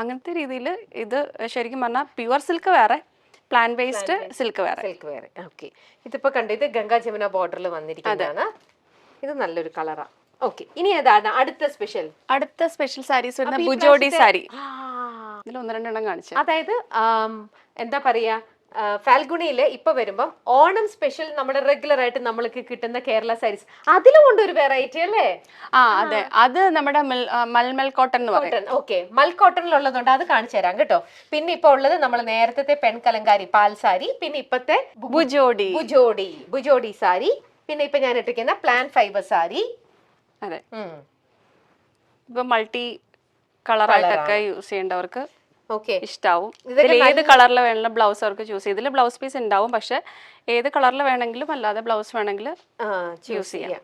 അങ്ങനത്തെ രീതിയിൽ ഇത് ശരിക്കും പറഞ്ഞാൽ പ്യുവർ സിൽക്ക് വേറെ, പ്ലാൻ ബേസ്ഡ് സിൽക്ക് വേറെ. ഓക്കെ, ഇതിപ്പോ കണ്ടു, ഇത് ഗംഗാ ജമുന ബോർഡറിൽ വന്നിരിക്കുന്നതാണ്. ഇത് നല്ലൊരു കളറാ. ഓക്കെ, ഇനി ഏതാണ് അടുത്ത സ്പെഷ്യൽ സാരീസ് വരുന്ന ബുജോഡി സാരി. ഇതിൽ 1-2 കാണിച്ചു. അതായത് എന്താ പറയാ, ഫാൽഗുണിയില് ഇപ്പൊ വരുമ്പം ഓണം സ്പെഷ്യൽ നമ്മുടെ റെഗുലർ ആയിട്ട് നമ്മൾക്ക് കിട്ടുന്ന കേരള സാരീസ്, അതിലും കൊണ്ട് ഒരു വെറൈറ്റി അല്ലേ? അതെ, അത് നമ്മുടെ മൽമൽ കോട്ടൺ എന്ന് പറയും. ഓക്കെ, മൽ കോട്ടണിലുള്ളതുകൊണ്ട് അത് കാണിച്ചു തരാം കേട്ടോ. പിന്നെ ഇപ്പൊ ഉള്ളത് നമ്മൾ നേരത്തെ പെൺകലങ്കാരി പാൽ സാരി, പിന്നെ ഇപ്പത്തെ ബുജോഡി സാരി, പിന്നെ ഇപ്പൊ ഞാൻ ഇട്ടിരിക്കുന്ന പ്ലാൻ ഫൈബർ സാരി. അതെ, ഇപ്പൊ മൾട്ടി കളറായിട്ടൊക്കെ യൂസ് ചെയ്യേണ്ടവർക്ക് ഇഷ്ടാവും. ഇതിൽ ഏത് കളറിൽ വേണമെങ്കിലും ബ്ലൗസ് അവർക്ക് ചൂസ് ചെയ്യും. ഇതിൽ ബ്ലൗസ് പീസ് ഉണ്ടാവും, പക്ഷെ ഏത് കളറിൽ വേണമെങ്കിലും അല്ലാതെ ബ്ലൗസ് വേണമെങ്കിൽ ചൂസ് ചെയ്യാം.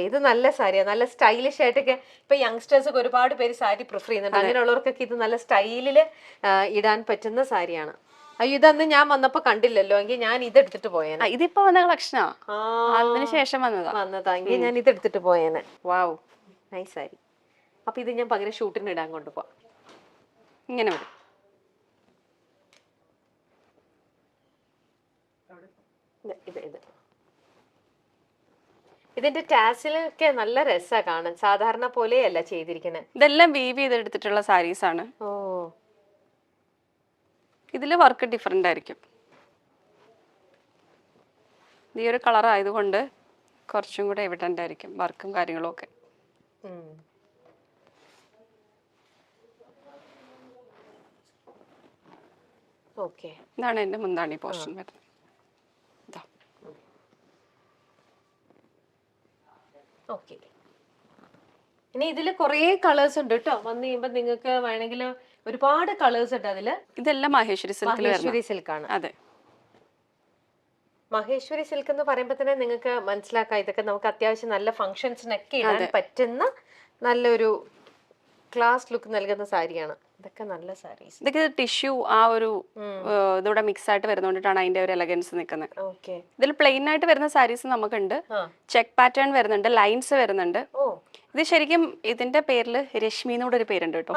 ഇത് നല്ല സാരിയാണ്, നല്ല സ്റ്റൈലിഷ് ആയിട്ടൊക്കെ ഇപ്പൊ യങ്സ്റ്റേഴ്സ് ഒക്കെ ഒരുപാട് പേര് സാരി പ്രിഫർ ചെയ്യുന്നുണ്ട്. അങ്ങനെയുള്ളവർക്കൊക്കെ ഇത് നല്ല സ്റ്റൈലില് ഇടാൻ പറ്റുന്ന സാരിയാണ്. അയ്യോ, ഇതന്ന് ഞാൻ വന്നപ്പോ കണ്ടില്ലല്ലോ, എങ്കിൽ ഞാൻ ഇതെടുത്തിട്ട് പോയേനെ. ഇതിപ്പോ വന്ന കളക്ഷനാ, അതിന് ശേഷം വന്നതാ, എങ്കിൽ ഞാൻ ഇതെടുത്തിട്ട് പോയേനെ. വാവ്, നൈസ് സാരി. അപ്പൊ ഇത് ഞാൻ പകരം ഷൂട്ടിന് ഇടാൻ കൊണ്ടുപോവാം. ഇങ്ങനെ വരും. ഇതിന്റെ ടാസിലൊക്കെ നല്ല രസാ കാണാൻ, സാധാരണ പോലെയല്ല ചെയ്തിരിക്കുന്നത്. ഇതെല്ലാം വീവ് ചെയ്തെടുത്തിട്ടുള്ള സാരീസ് ആണ്. ഇതില് വർക്ക് ഡിഫറെന്റ് ആയിരിക്കും. ഈ ഒരു കളർ ആയതുകൊണ്ട് കുറച്ചും കൂടെ എവിഡന്റ് ആയിരിക്കും വർക്കും കാര്യങ്ങളും ഒക്കെ. ഇതാണ് എന്റെ മുന്താണി പോർഷൻ വരുന്നത്. ഇനി ഇതില് കൊറേ കളേഴ്സ് ഉണ്ട് കേട്ടോ. വന്നു കഴിയുമ്പോ നിങ്ങൾക്ക് വേണമെങ്കിൽ ഒരുപാട് കളേഴ്സ് ഉണ്ട് അതില്. ഇതെല്ലാം മഹേശ്വരി സിൽക്കാണ്. അതെ, മഹേശ്വരി സിൽക്ക് എന്ന് പറയുമ്പോ തന്നെ നിങ്ങൾക്ക് മനസ്സിലാക്കാം, ഇതൊക്കെ നമുക്ക് അത്യാവശ്യം നല്ല ഫംഗ്ഷൻസിനൊക്കെ ഇടാൻ പറ്റുന്ന നല്ലൊരു ക്ലാസ് ലുക്ക് നൽകുന്ന സാരിയാണ്. ഇതൊക്കെ നല്ല സാരീസ്. ഇതൊക്കെ ടിഷ്യൂ ആ ഒരു ഇതോടെ മിക്സ് ആയിട്ട് വരുന്നോണ്ടിട്ടാണ് അതിന്റെ ഒരു എലഗൻസ് നിൽക്കുന്നത്. ഇതിൽ പ്ലെയിൻ ആയിട്ട് വരുന്ന സാരീസ് നമുക്കുണ്ട്, ചെക്ക് പാറ്റേൺ വരുന്നുണ്ട്, ലൈൻസ് വരുന്നുണ്ട്. ഇത് ശരിക്കും ഇതിന്റെ പേരില് രശ്മി എന്നോട് ഒരു പേരുണ്ട് കേട്ടോ.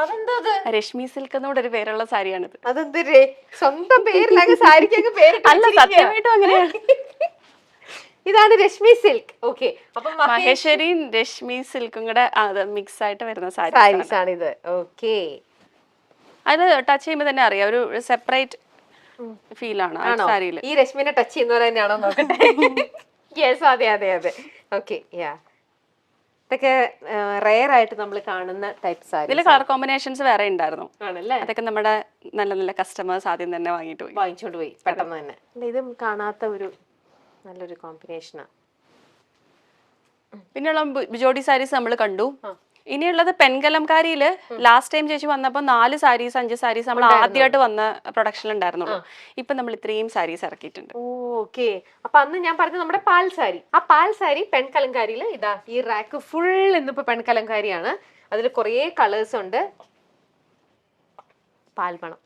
രശ്മി സിൽക്ക് എന്നോട് ഒരു പേരുള്ള സാരിയാണിത്. സ്വന്തം പേരിലൊക്കെ സാരിക്കൊക്കെ പേര് അല്ല, സത്യമായിട്ടും അങ്ങനെയാണ്. ഇതാണ് രശ്മി സിൽക്ക്. ഓക്കെ, അപ്പൊ മഹേശ്വരിയും രശ്മി സിൽക്കും കൂടെ മിക്സ് ആയിട്ട് വരുന്ന സാരീസ് ആണ് ഇത്. ഓക്കെ, അത് ടച്ച് ചെയ്യുമ്പോൾ തന്നെ അറിയാം, ഒരു സെപ്പറേറ്റ് ഫീൽ ആണ് സാരിയിൽ. ഈ രശ്മിനെ ടച്ച് ചെയ്യുന്നവർ തന്നെയാണോ നോക്കട്ടെ. യെസ്, അതെ അതെ അതെ. ഓക്കെ, ഇതൊക്കെ റെയർ ആയിട്ട് നമ്മൾ കാണുന്ന ടൈപ്പ് സാരി. ഇതിൽ കളർ കോമ്പിനേഷൻസ് വേറെ ഉണ്ടായിരുന്നു, അതൊക്കെ നമ്മുടെ നല്ല നല്ല കസ്റ്റമേഴ്സ് ആദ്യം തന്നെ വാങ്ങിച്ചോണ്ട് പോയി പെട്ടെന്ന് തന്നെ. ഇതും കാണാത്ത ഒരു നല്ലൊരു കോമ്പിനേഷനാണ്. പിന്നെയുള്ള ബുജോഡി സാരീസ് നമ്മൾ കണ്ടു. ഇനിയുള്ളത് പെൺകലംകാരിയില് ലാസ്റ്റ് ടൈം ചേച്ചി വന്നപ്പോൾ 4 സാരീസ് 5 സാരീസ് നമ്മൾ ആദ്യമായിട്ട് വന്ന പ്രൊഡക്ഷൻ ഉണ്ടായിരുന്നുള്ളൂ. ഇപ്പൊ നമ്മൾ ഇത്രയും സാരീസ് ഇറക്കിയിട്ടുണ്ട്. ഓക്കെ, അപ്പൊ അന്ന് ഞാൻ പറഞ്ഞ നമ്മുടെ പാൽ സാരി, ആ പാൽ സാരി പെൺകലംകാരിയില് ഇതാ ഈ റാക്ക് ഫുൾ ഇന്നിപ്പോ പെൺകലംകാരിയാണ്. അതിൽ കുറേ കളേഴ്സ് ഉണ്ട്. പാൽമണം,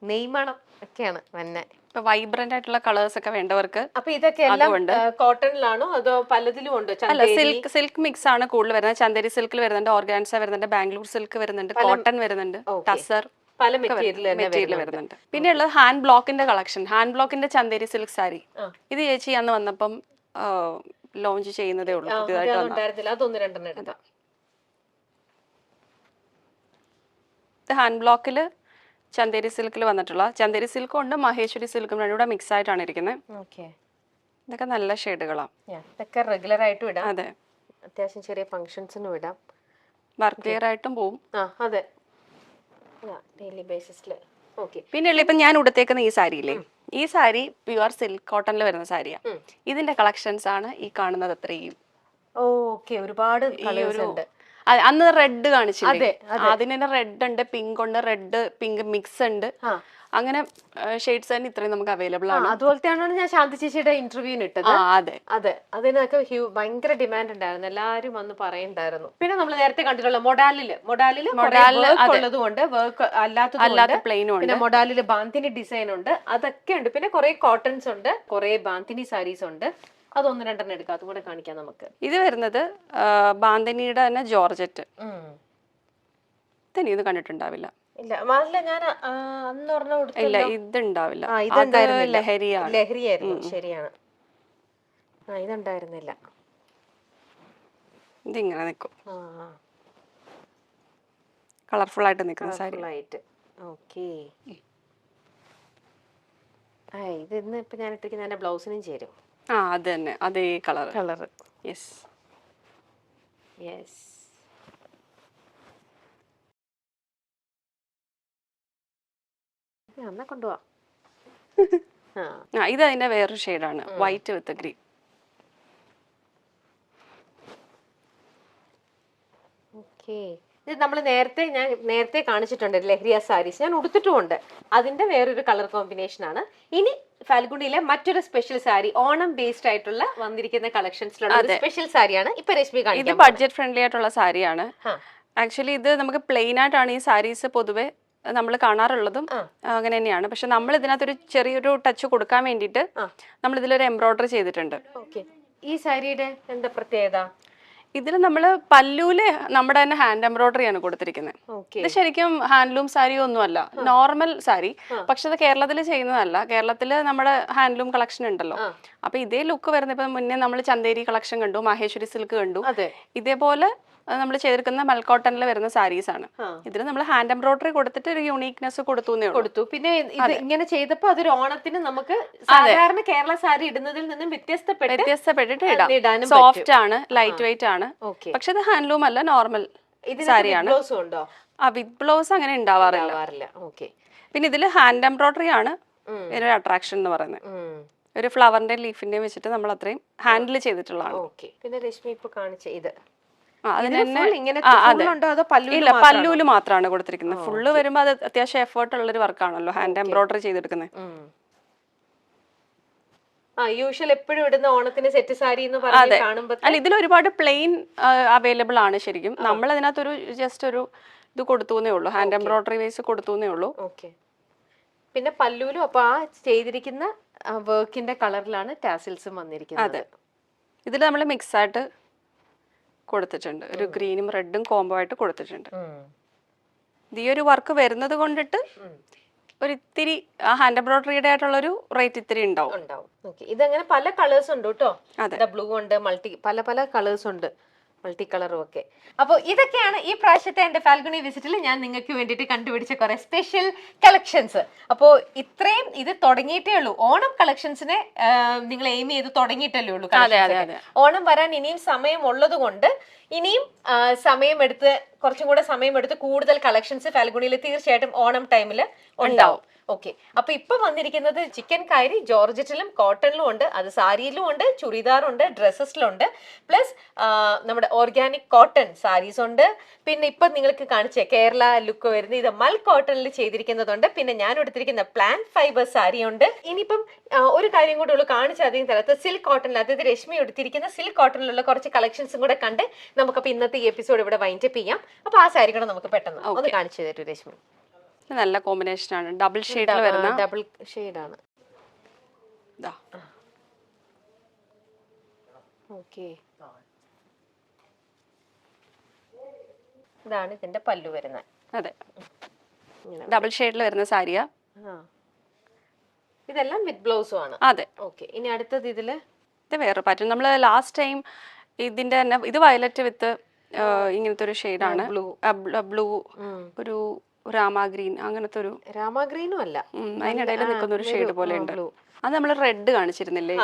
നെയ്മണം ഒക്കെയാണ് വന്നെ. ഇപ്പൊ വൈബ്രന്റ് ആയിട്ടുള്ള കളേഴ്സ് ഒക്കെ വേണ്ടവർക്ക്. അപ്പൊ ഇതൊക്കെ എല്ലാം കോട്ടണിലാണോ അതോ പലതിലും ഉണ്ടോ? അല്ല, സിൽക്ക് മിക്സ് ആണ് കൂടുതൽ വരുന്നത്. ചന്ദേരി സിൽക്കിൽ വരുന്നുണ്ട്, ഓർഗാൻസ വരുന്നുണ്ട്, ബാംഗ്ലൂർ സിൽക്ക് വരുന്നുണ്ട്, കോട്ടൺ വരുന്നുണ്ട്, ടസർ, പല മെറ്റീരിയൽ വരുന്നുണ്ട്. പിന്നെ ഉള്ളത് ഹാൻഡ് ബ്ലോക്കിന്റെ കളക്ഷൻ. ഹാൻഡ് ബ്ലോക്കിന്റെ ചന്ദേരി സിൽക്ക് സാരി. ഇത് ചേച്ചി അന്ന് വന്നപ്പം ലോഞ്ച് ചെയ്യുന്നതേ ഉള്ളൂ. ഹാൻഡ് ബ്ലോക്കില് ചന്ദേരി സിൽക്കിൽ വന്നിട്ടുള്ള, ചന്ദേരി സിൽക്കും ഉണ്ട് മഹേശ്വരി സിൽക്കും രണ്ടുകൂടെ മിക്സ് ആയിട്ടാണ് ഇരിക്കുന്നത്. ഇതൊക്കെ നല്ല ഷെയ്ഡുകളാണ്. ഇതൊക്കെ റെഗുലർ ആയിട്ടും ഇടാം. അതെ, അത്യാവശ്യം ചെറിയ ഫംഗ്ഷൻസിനും ഇടാം. വർക്ക് വെയർ ആയിട്ടും പോവും. അതെ, ഡെയിലി ബേസിസിൽ. പിന്നെ ഇപ്പൊ ഞാൻ ഉടുത്തേക്കുന്ന ഈ സാരിയില്ലേ, ഈ സാരി പ്യുവർ സിൽക്ക് കോട്ടണിൽ വരുന്ന സാരിയാ. ഇതിന്റെ കളക്ഷൻസ് ആണ് ഈ കാണുന്നത്. അത്രയും ഒരുപാട് അന്ന് റെഡ് കാണിച്ചില്ലേ? അതെ, അതിന് തന്നെ റെഡ് ഉണ്ട്, പിങ്ക് ഉണ്ട്, റെഡ് പിങ്ക് മിക്സ് ഉണ്ട്. അങ്ങനെ ഷെയ്ഡ്സ് തന്നെ ഇത്രയും നമുക്ക് അവൈലബിൾ ആണ്. അതുപോലത്തെയാണ് ഞാൻ ശാന്തി ചേച്ചിയുടെ ഇന്റർവ്യൂവിന് ഇട്ടത്. അതെ അതെ, അതിനൊക്കെ ഭയങ്കര ഡിമാൻഡ് ഉണ്ടായിരുന്നു, എല്ലാരും വന്ന് പറയണ്ടായിരുന്നു. പിന്നെ നമ്മൾ നേരത്തെ കണ്ടിട്ടുള്ള മൊഡാലില് ഉള്ളതുകൊണ്ട് വർക്ക് അല്ലാത്ത പ്ലെയിനും ഉണ്ട്. പിന്നെ മൊഡാലില് ബാന്തിനി ഡിസൈൻ ഉണ്ട്, അതൊക്കെ ഉണ്ട്. പിന്നെ കുറെ കോട്ടൺസ് ഉണ്ട്, കുറെ ബാന്തിനി സാരീസ് ഉണ്ട്. അതൊന്ന് രണ്ടെണ്ണം എടുക്കാം, അതും കൂടെ കാണിക്കാം നമുക്ക്. ഇത് വരുന്നത് ബാന്തിനിയുടെ തന്നെ ജോർജറ്റ്. ഇത് കണ്ടിട്ടുണ്ടാവില്ല. ഇല്ല, ഞാൻ അന്ന് പറഞ്ഞ ഇല്ല, ഇതുണ്ടാവില്ല. ലഹരിയായിരുന്നു. ശരിയാണ്, ഇതുണ്ടായിരുന്നില്ല. ഇതിങ്ങനെ നിൽക്കും, കളർഫുൾ ആയിട്ട് നിൽക്കുന്ന സാരി. ഓക്കെ, ഇത് ഇന്ന് ഇപ്പൊ ഞാൻ ഇട്ടിരിക്കുന്ന എന്റെ ബ്ലൗസിനും ചേരും. അത് തന്നെ, അതേ കളർ. Yes yes. എന്നാ കൊണ്ടുപോവാ. ഇത് അതിന്റെ വേറൊരു ഷെയ്ഡാണ്, വൈറ്റ് വിത്ത് ഗ്രീൻ. ഓക്കെ, ഇത് നമ്മൾ ഞാൻ നേരത്തെ കാണിച്ചിട്ടുണ്ട് ലഹരിയ സാരീസ്, ഞാൻ ഉടുത്തിട്ടുമുണ്ട്. അതിന്റെ വേറൊരു കളർ കോമ്പിനേഷൻ ആണ്. ഇനി ഫാൽഗുണിയിലെ മറ്റൊരു സ്പെഷ്യൽ സാരി, ഓണം ബേസ്ഡ് ആയിട്ടുള്ള വന്നിരിക്കുന്ന കളക്ഷൻസിലുള്ള ഒരു സ്പെഷ്യൽ സാരിയാണ് ഇപ്പൊ രശ്മി കാണിക്കുന്നത്. ഇത് ബഡ്ജറ്റ് ഫ്രണ്ട്ലി ആയിട്ടുള്ള സാരിയാണ്. ആക്ച്വലി ഇത് നമുക്ക് പ്ലെയിൻ ആയിട്ടാണ് ഈ സാരീസ് പൊതുവെ നമ്മൾ കാണാറുള്ളതും അങ്ങനെ തന്നെയാണ്. പക്ഷെ നമ്മൾ ഇതിനകത്തൊരു ചെറിയൊരു ടച്ച് കൊടുക്കാൻ വേണ്ടിയിട്ട് നമ്മൾ ഇതിലൊരു എംബ്രോയിഡറി ചെയ്തിട്ടുണ്ട്. ഈ സാരിയുടെ എന്താ പ്രത്യേകത? ഇതിൽ നമ്മൾ പല്ലൂല് നമ്മുടെ തന്നെ ഹാൻഡ് എംബ്രോയിഡറി ആണ് കൊടുത്തിരിക്കുന്നത്. ഇത് ശരിക്കും ഹാൻഡ്ലൂം സാരി ഒന്നുമല്ല, നോർമൽ സാരി. പക്ഷെ അത് കേരളത്തിൽ ചെയ്യുന്നതല്ല. കേരളത്തിൽ നമ്മുടെ ഹാൻഡ്ലൂം കളക്ഷൻ ഉണ്ടല്ലോ, അപ്പൊ ഇതേ ലുക്ക് വരുന്ന, ഇപ്പൊ മുന്നേ നമ്മൾ ചന്ദേരി കളക്ഷൻ കണ്ടു, മഹേശ്വരി സിൽക്ക് കണ്ടു. ഇതേപോലെ നമ്മൾ ചെയ്തിരിക്കുന്ന മൽക്കോട്ടനിൽ വരുന്ന സാരീസ് ആണ്. ഇതിൽ നമ്മൾ ഹാൻഡ് എംബ്രോയിഡറി കൊടുത്തിട്ട് ഒരു യൂണീക്നെസ് കൊടുത്തു. പിന്നെ ഇത് ഇങ്ങനെ ചെയ്തപ്പോ അതൊരു ഓണത്തിന് നമുക്ക് സാധാരണ കേരള സാരി ഇടുന്നതിൽ നിന്നും വ്യത്യസ്തപ്പെട്ടിട്ട് ഇടാം. സോഫ്റ്റ് ആണ്, ലൈറ്റ് വെയിറ്റ് ആണ്. പക്ഷെ ഇത് ഹാൻഡ്ലൂം അല്ല, നോർമൽ സാരിയാണ്. വിത്ത് ബ്ലൗസ് അങ്ങനെ ഉണ്ടാവാറില്ല. പിന്നെ ഇതിൽ ഹാൻഡ് എംബ്രോയിഡറി ആണ് ഒരു അട്രാക്ഷൻ എന്ന് പറയുന്നത്. ഒരു ഫ്ലവറിന്റെ ലീഫിന്റെ വെച്ചിട്ട് നമ്മൾ അത്രയും ഹാൻഡിൽ ചെയ്തിട്ടുള്ളതാണ്. പിന്നെ രശ്മി ഇപ്പൊ കാണിച്ച ഇത് പല്ലൂല് മാത്രമാണ് കൊടുത്തിരിക്കുന്നത്. ഫുള്ള് വരുമ്പോ അത് അത്യാവശ്യം എഫേർട്ട് ഉള്ള ഒരു വർക്കാണല്ലോ, ഹാൻഡ് എംബ്രോയിഡറി ചെയ്തെടുക്കുന്നത്. യൂഷ്വൽ എപ്പോഴും ഇടുന്ന ഓണത്തിന് സെറ്റ് സാരി എന്ന് പറഞ്ഞ് കാണുമ്പോൾ അല്ല, ഇതിൽ ഒരുപാട് പ്ലെയിൻ അവൈലബിൾ ആണ്. ശരിക്കും നമ്മൾ അതിനകത്തൊരു ജസ്റ്റ് ഒരു ഇത് കൊടുത്തേ ഉള്ളൂ, ഹാൻഡ് എംബ്രോയിഡറി വൈസ് കൊടുത്തേ ഉള്ളൂ. പിന്നെ പല്ലൂലും അപ്പൊ ആ ചെയ്തിരിക്കുന്ന വർക്കിന്റെ കളറിലാണ് ടാസിൽസും വന്നിരിക്കുന്നത്. ഇതിൽ നമ്മൾ മിക്സ് ആയിട്ട് കൊടുത്തിട്ടുണ്ട്, ഒരു ഗ്രീനും റെഡും കോംബോ ആയിട്ട് കൊടുത്തിട്ടുണ്ട്. ഈ ഒരു വർക്ക് വരുന്നത് കൊണ്ടിട്ട് ഒരു ഇത്തിരി ഹാൻഡ് എംബ്രോയിഡറിയുടെ ആയിട്ടുള്ള ഒരു റേറ്റ് ഇത്തിരി ഉണ്ടാവും. ഇതങ്ങനെ പല കളേഴ്സ് ഉണ്ട് കേട്ടോ. ബ്ലൂ ഉണ്ട്, പല കളേഴ്സ് ഉണ്ട്, മൾട്ടി കളറും ഒക്കെ. അപ്പോൾ ഇതൊക്കെയാണ് ഈ പ്രാവശ്യത്തെ എന്റെ ഫാൽഗുണി വിസിറ്റിൽ ഞാൻ നിങ്ങൾക്ക് വേണ്ടിയിട്ട് കണ്ടുപിടിച്ച കുറെ സ്പെഷ്യൽ കളക്ഷൻസ്. അപ്പോൾ ഇത്രയും ഇത് തുടങ്ങിയിട്ടേ ഉള്ളൂ. ഓണം കളക്ഷൻസിനെ നിങ്ങൾ എയിം ചെയ്ത് തുടങ്ങിയിട്ടല്ലേ ഉള്ളൂ. ഓണം വരാൻ ഇനിയും സമയം ഉള്ളത് കൊണ്ട് ഇനിയും കുറച്ചും കൂടെ സമയമെടുത്ത് കൂടുതൽ കളക്ഷൻസ് ഫാൽഗുണിയിൽ തീർച്ചയായിട്ടും ഓണം ടൈമിൽ ഉണ്ടാവും. ഓക്കെ, അപ്പൊ ഇപ്പൊ വന്നിരിക്കുന്നത് ചിക്കൻ കാരി ജോർജറ്റിലും കോട്ടണിലും ഉണ്ട്, അത് സാരിയിലും ഉണ്ട്, ചുരിദാറുണ്ട്, ഡ്രസ്സസിലുണ്ട്, പ്ലസ് നമ്മുടെ ഓർഗാനിക് കോട്ടൺ സാരീസ് ഉണ്ട്. പിന്നെ ഇപ്പൊ നിങ്ങൾക്ക് കാണിച്ച കേരള ലുക്ക് വരുന്ന ഇത് മൽ കോട്ടണിൽ ചെയ്തിരിക്കുന്നതുണ്ട്. പിന്നെ ഞാൻ എടുത്തിരിക്കുന്ന പ്ലാന്റ് ഫൈബർ സാരി ഉണ്ട്. ഇനിയിപ്പം ഒരു കാര്യം കൂടെ ഉള്ളു കാണിച്ച അധികം തരത്ത് സിൽക്ക് കോട്ടണിൽ, അതായത് രശ്മി എടുത്തിരിക്കുന്ന സിൽക്ക് കോട്ടണിലുള്ള കുറച്ച് കളക്ഷൻസും കൂടെ കണ്ട് നമുക്കപ്പോൾ ഇന്നത്തെ ഈ എപ്പിസോഡ് ഇവിടെ വൈൻഡപ്പ് ചെയ്യാം. അപ്പൊ ആ സാരി കൂടെ നമുക്ക് പെട്ടെന്ന് ഒന്ന് കാണിച്ചു തരൂ രശ്മി. നല്ല കോമ്പിനേഷൻ ആണ്, ഡബിൾ ഷെയ്ഡിൽ വരുന്ന, ഡബിൾ ഷെയ്ഡ് ആണ്. ഓക്കേ, ഇതാണ് ഇതിന്റെ പല്ലു വരുന്നത്. അതെ, ഡബിൾ ഷെയ്ഡിൽ വരുന്ന സാരിയാ. ഇതെല്ലാം വിത്ത് ബ്ലൗസും ആണ്. അതെ. ഓക്കെ, ഇനി അടുത്തത് ഇത് വേറെ പാറ്റേൺ. നമ്മൾ ലാസ്റ്റ് ടൈം ഇതിന്റെ തന്നെ ഇത് വയലറ്റ് വിത്ത് ഇങ്ങനത്തെ ഒരു ഷെയ്ഡാണ്, ബ്ലൂ, ഒരു രാമ ഗ്രീൻ, അങ്ങനത്തെ ഒരു രാമ ഗ്രീനും അല്ല, അതിനിടയിൽ നിൽക്കുന്ന ഒരു ഷെയ്ഡ് പോലെ ഉണ്ട്. അത് നമ്മൾ റെഡ് കാണിച്ചിരുന്നില്ലേ,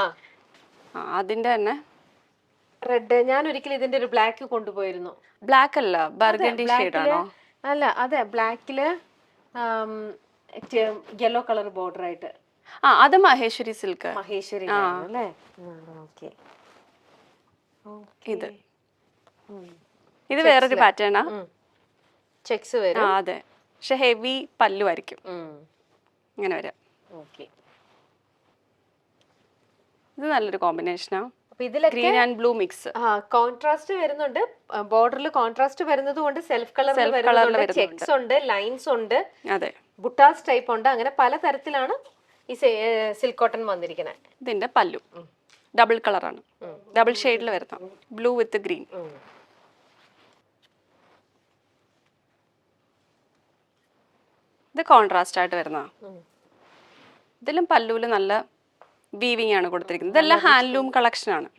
അതിന്റെ തന്നെ റെഡ്. ഞാൻ ഒരിക്കലും ഇതിന്റെ ഒരു ബ്ലാക്ക് കൊണ്ടുപോയിരുന്നു. ബ്ലാക്ക് അല്ല, ബർഗണ്ടി ഷെയ്ഡ് ആണോ? അല്ല, അതെ, ബ്ലാക്കില് യെല്ലോ കളർ ബോർഡർ ആയിട്ട്. അത് മഹേശ്വരി സിൽക്ക്. മഹേശ്വരി അല്ലേ? ഓക്കെ, ഇത് ഇത് വേറൊരു പാറ്റേണാ. ചെക്സ് വരും. ആ അതെ, പക്ഷെ ഹെവി പല്ലു ആയിരിക്കും ഇങ്ങനെ വരാം. ഓക്കെ, ഇത് നല്ലൊരു കോമ്പിനേഷനാ. അപ്പൊ ഇതിലൊക്കെ green and blue mix. Contrast വരുന്നുണ്ട്, ബോർഡറിൽ കോൺട്രാസ്റ്റ് വരുന്നത് കൊണ്ട് സെൽഫ് കളർ ചെക്സ് ഉണ്ട്, ലൈൻസ് ഉണ്ട്, അതെ, ബുട്ടാസ് ടൈപ്പ് ഉണ്ട്, അങ്ങനെ പല തരത്തിലാണ് ഈ സിൽക്ക് കോട്ടൺ വന്നിരിക്കുന്നത്. ഇതിന്റെ പല്ലു ഡബിൾ കളറാണ്, ഡബിൾ ഷെയ്ഡിൽ വരുന്ന ബ്ലൂ വിത്ത് ഗ്രീൻ. ഇത് കോൺട്രാസ്റ്റ് ആയിട്ട് വരുന്ന. ഇതിലും പല്ലുവില് നല്ല വീവിങ് ആണ് കൊടുത്തിരിക്കുന്നത്. ഇതെല്ലാം ഹാൻഡ്ലൂം കളക്ഷൻ ആണ്.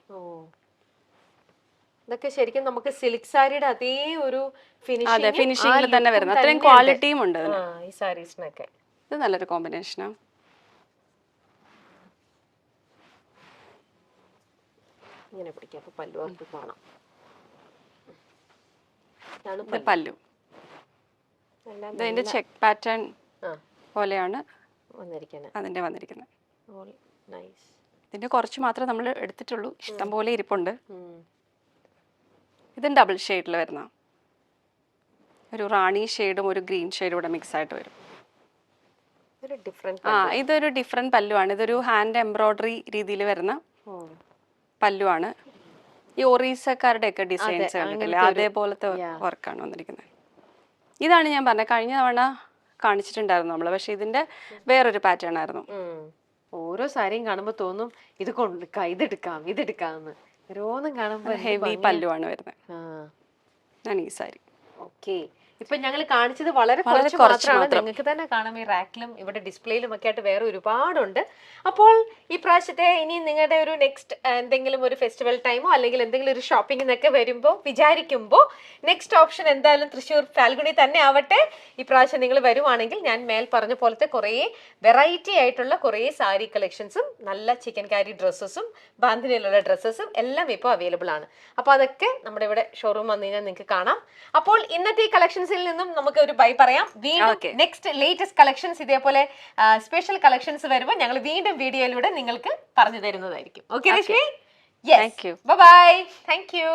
ഇതൊക്കെ ശരിക്കും നമുക്ക് സിൽക്ക് സാരിയുടെ അതേ ഒരു ഫിനിഷിംഗിൽ തന്നെ വരുന്ന അത്രയും ക്വാളിറ്റിയും ഉണ്ട് ഈ സാരീസിനൊക്കെ. ഇത് നല്ലൊരു കോമ്പിനേഷനാണ്. ഇങ്ങനെ പിടിക്കാം, അപ്പൊ പല്ലു വർക്ക് കാണാം. പല്ലു ഇതിന്റെ ചെക്ക് പാറ്റേൺ പോലെയാണ് അതിന്റെ വന്നിരിക്കുന്നത്. ഇതിന്റെ കുറച്ച് മാത്രമേ നമ്മൾ എടുത്തിട്ടുള്ളൂ, ഇഷ്ടം പോലെ ഇരിപ്പുണ്ട്. ഇതും ഡബിൾ ഷെയ്ഡിൽ വരുന്ന ഒരു റാണി ഷെയ്ഡും ഒരു ഗ്രീൻ ഷെയ്ഡും കൂടെ മിക്സ് ആയിട്ട് വരും. ഇതൊരു ഡിഫറെന്റ് പല്ലുവാണ്. ഇതൊരു ഹാൻഡ് എംബ്രോയിഡറി രീതിയിൽ വരുന്ന പല്ലുവാണ്. ഈ ഒറീസക്കാരുടെ ഒക്കെ ഡിസൈൻസ് കണ്ടിട്ടില്ലേ, അതേപോലത്തെ വർക്കാണ് വന്നിരിക്കുന്നത്. ഇതാണ് ഞാൻ പറഞ്ഞത്, കഴിഞ്ഞ തവണ കാണിച്ചിട്ടുണ്ടായിരുന്നു നമ്മള്, പക്ഷെ ഇതിന്റെ വേറൊരു പാറ്റേൺ ആയിരുന്നു. ഓരോ സാരിയും കാണുമ്പോ തോന്നും ഇത് ഇതെടുക്കാന്ന്. ഓരോന്നും കാണുമ്പോ ഹെവി പല്ലുവാണ് വരുന്നത്. ഞാൻ ഈ സാരി. ഓക്കെ, ഇപ്പൊ ഞങ്ങൾ കാണിച്ചത് വളരെ കുറച്ച് മാത്രമാണ്. നിങ്ങൾക്ക് തന്നെ കാണാം ഈ റാക്കിലും ഇവിടെ ഡിസ്പ്ലേയിലും ഒക്കെ ആയിട്ട് വേറെ ഒരുപാടുണ്ട്. അപ്പോൾ ഈ പ്രാവശ്യത്തെ ഇനി നിങ്ങളുടെ ഒരു നെക്സ്റ്റ് എന്തെങ്കിലും ഒരു ഫെസ്റ്റിവൽ ടൈമോ അല്ലെങ്കിൽ എന്തെങ്കിലും ഒരു ഷോപ്പിങ്ങിനൊക്കെ വരുമ്പോൾ വിചാരിക്കുമ്പോൾ നെക്സ്റ്റ് ഓപ്ഷൻ എന്തായാലും തൃശ്ശൂർ ഫാൽഗുണി തന്നെ ആവട്ടെ. ഈ പ്രാവശ്യം നിങ്ങൾ വരുവാണെങ്കിൽ ഞാൻ മേൽ പറഞ്ഞ പോലത്തെ കുറേ വെറൈറ്റി ആയിട്ടുള്ള കുറേ സാരി കളക്ഷൻസും നല്ല ചിക്കൻ കാരി ഡ്രസ്സസും ബാന്തിനിയിലുള്ള ഡ്രസ്സസും എല്ലാം ഇപ്പോൾ അവൈലബിൾ ആണ്. അപ്പോൾ അതൊക്കെ നമ്മുടെ ഇവിടെ ഷോറൂം വന്നു കഴിഞ്ഞാൽ നിങ്ങൾക്ക് കാണാം. അപ്പോൾ ഇന്നത്തെ ഈ കളക്ഷൻസിൽ നിന്നും നമുക്ക് ഒരു ബൈ പറയാം. വീണ്ടും നെക്സ്റ്റ് ലേറ്റസ്റ്റ് കളക്ഷൻസ് ഇതേപോലെ സ്പെഷ്യൽ കളക്ഷൻസ് വരുമ്പോൾ ഞങ്ങൾ വീണ്ടും വീഡിയോയിലൂടെ നിങ്ങൾക്ക് പറഞ്ഞു തരുന്നതായിരിക്കും. Okay Rashmi? Yes, bye. Thank U.